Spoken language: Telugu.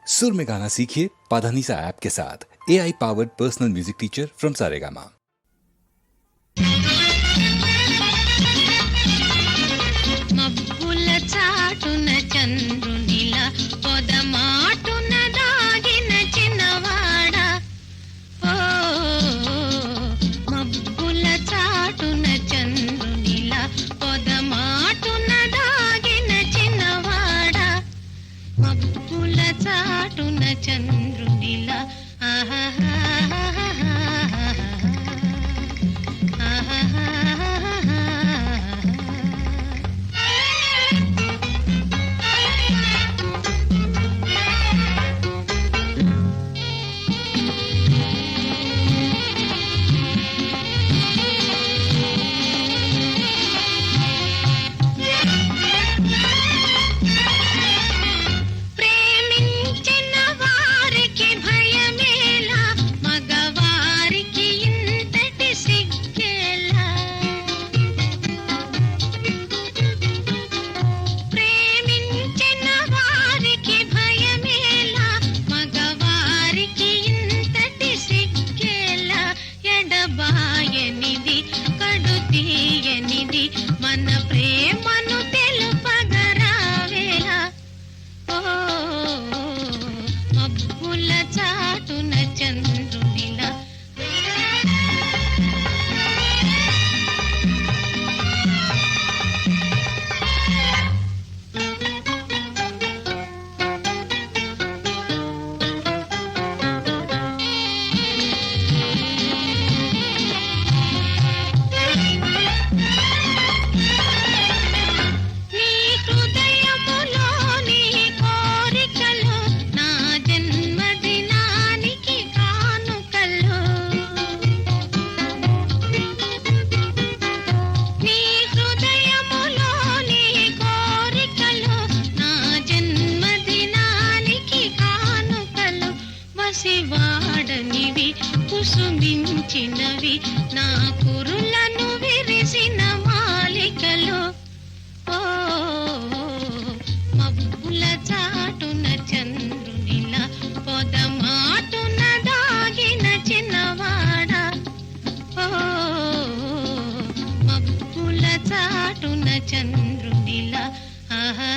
सुर में गाना सीखिए पाधानीसा ऐप के साथ। AI powered personal music teacher from Saregama. మబ్బుల చాటున చంద్రునిలా పొదమాటున దాగిన చిన్నవాడ ఓ మబ్బుల చాటున చంద్రునిలా పొదమాటున దాగిన చిన్నవాడ మబ్బుల చాటున చంద్రునిలా మన ప్రేమను తెలుపగరావేలా ఓ మబ్బుల చాటున చంద్రునిలా వాడనివి కుసుమించినవి నా కురులను విరిసిన మాలికలు ఓ మబ్బుల చాటున చంద్రునిలా పొదమాటున దాగిన చిన్నవాడ ఓ మబ్బుల చాటున చంద్రునిలా ఆహా